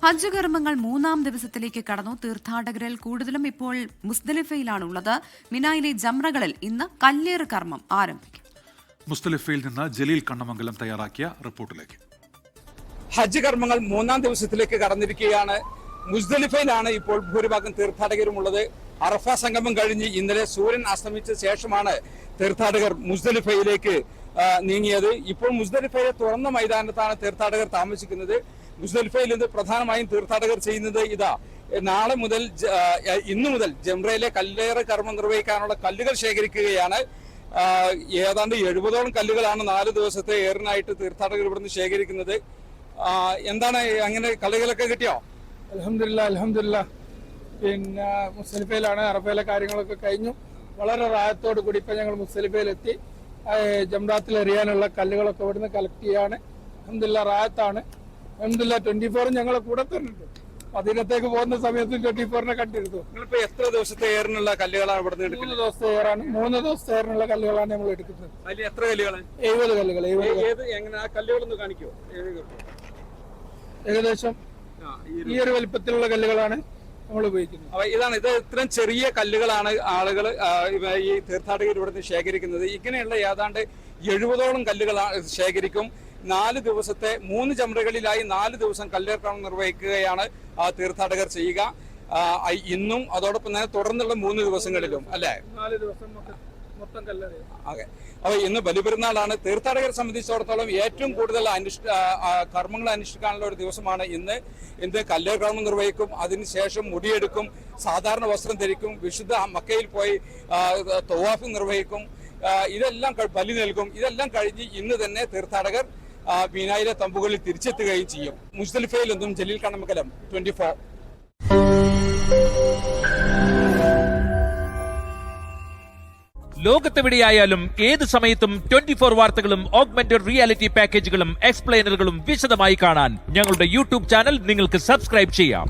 ഹജ്ജ് കർമ്മങ്ങൾ മൂന്നാം ദിവസത്തിലേക്ക് കടന്നു. തീർത്ഥാടകരിൽ കൂടുതലും ഇപ്പോൾ മുസ്ദലിഫയിലാണുള്ളത്. മിനായിലെ ജംറകളിൽ ഇന്ന് കല്ലേറ് കർമ്മം ആരംഭിക്കും. മുസ്ദലിഫയിൽ നിന്ന് ജലീൽ കണ്ണമംഗലം തയ്യാറാക്കിയ റിപ്പോർട്ടിലേക്ക്. ഹജ്ജ് കർമ്മങ്ങൾ മൂന്നാം ദിവസത്തിലേക്ക് കടന്നിരിക്കുകയാണ്. മുസ്ദലിഫയിലാണ് ഇപ്പോൾ ഭൂരിഭാഗം തീർത്ഥാടകരുമുള്ളത്. അറഫ സംഗമം കഴിഞ്ഞ് ഇന്നലെ സൂര്യൻ അസ്തമിച്ച ശേഷമാണ് തീർത്ഥാടകർ മുസ്ദലിഫയിലേക്ക് നീങ്ങിയത്. ഇപ്പോൾ മുസ്ദലിഫയിലെ തുറന്ന മൈതാനത്താണ് തീർത്ഥാടകർ താമസിക്കുന്നത്. മുസ്ദലിഫയിൽ നിന്ന് പ്രധാനമായും തീർത്ഥാടകർ ചെയ്യുന്നത് ഇന്നു മുതൽ ജംറയിലെ കല്ലേറ് കർമ്മം നിർവഹിക്കാനുള്ള കല്ലുകൾ ശേഖരിക്കുകയാണ്. ഏതാണ്ട് 70ഓളം കല്ലുകളാണ് 4 ദിവസത്തെ ഏറിനായിട്ട് തീർത്ഥാടകർ ഇവിടുന്ന് ശേഖരിക്കുന്നത്. എന്താണ് അങ്ങനെ കല്ലുകളൊക്കെ കിട്ടിയോ? അൽഹംദുലില്ലാ. പിന്നെ മുസ്ദലിഫയിലാണ്. അറഫയിലെ കാര്യങ്ങളൊക്കെ കഴിഞ്ഞു. വളരെ റാഹത്തോടു കൂടി ഇപ്പൊ ഞങ്ങൾ മുസ്ദലിഫയിലെത്തി. ജംറാത്തിൽ എറിയാനുള്ള കല്ലുകളൊക്കെ ഇവിടുന്ന് കളക്ട് ചെയ്യാണ്. അൽഹംദുലില്ലാ റാഹത്താണ്. അൽഹംദുലില്ലാ 24 ഞങ്ങളെ കൂടെ തന്നിട്ടുണ്ട്. അതിനകത്തേക്ക് പോകുന്ന സമയത്ത് 24നെ കണ്ടിരുന്നു. നിങ്ങളിപ്പോ എത്ര ദിവസത്തെ ഏറിനുള്ള കല്ലുകളാണ് ഇവിടുന്ന് എടുക്കുന്നത്? 3 ദിവസത്തെ ഏറാണ്. 3 ദിവസത്തെ ഏറിനുള്ള കല്ലുകളാണ് നമ്മൾ എടുക്കുന്നത്. അതിൽ എത്ര കല്ലുകളാണ്? 70 കല്ലുകൾ. എങ്ങനെ ആ കല്ലുകളൊന്ന് കാണിക്കോ? ഏകദേശം ഈ ഒരു വലിപ്പത്തിലുള്ള കല്ലുകളാണ് നമ്മൾ ഉപയോഗിക്കുന്നത്. അപ്പൊ ഇത് ഇത്രയും ചെറിയ കല്ലുകളാണ് ആളുകൾ ഈ തീർത്ഥാടകർ ഇവിടുന്ന് ശേഖരിക്കുന്നത്. ഇങ്ങനെയുള്ള ഏതാണ്ട് 70ഓളം കല്ലുകൾ ശേഖരിക്കും. 4 ദിവസത്തെ 3 ജംറകളിലായി 4 ദിവസം കല്ലേറ് കർമ്മം നിർവഹിക്കുകയാണ് തീർത്ഥാടകർ ചെയ്യുക. ഇന്നും അതോടൊപ്പം തന്നെ തുടർന്നുള്ള 3 ദിവസങ്ങളിലും അല്ലേ? 4 ദിവസം മൊത്തം കല്ലേറ്. അതെ. അപ്പൊ ഇന്ന് ബലിപെരുന്നാളാണ്. തീർത്ഥാടകരെ സംബന്ധിച്ചിടത്തോളം ഏറ്റവും കൂടുതൽ കർമ്മങ്ങൾ അനുഷ്ഠിക്കാനുള്ള ഒരു ദിവസമാണ് ഇന്ന് കല്ലേറ് കർമ്മം നിർവഹിക്കും. അതിനുശേഷം മുടിയെടുക്കും, സാധാരണ വസ്ത്രം ധരിക്കും, വിശുദ്ധ മക്കയിൽ പോയി തവാഫ് നിർവഹിക്കും, ഇതെല്ലാം ബലി നൽകും. ഇതെല്ലാം കഴിഞ്ഞ് ഇന്ന് തന്നെ തീർത്ഥാടകർ മീനായിലെ തമ്പുകളിൽ തിരിച്ചെത്തുകയും ചെയ്യും. മുസ്ദലിഫയിൽ നിന്നും ജലീൽ കണ്ണമംഗലം, 24. ലോകത്തെവിടെയായാലും ഏത് സമയത്തും 24 വാർത്തകളും ഓഗ്മെന്റഡ് റിയാലിറ്റി പാക്കേജുകളും എക്സ്പ്ലെയിനറുകളും വിശദമായി കാണാൻ ഞങ്ങളുടെ യൂട്യൂബ് ചാനൽ നിങ്ങൾക്ക് സബ്സ്ക്രൈബ് ചെയ്യാം.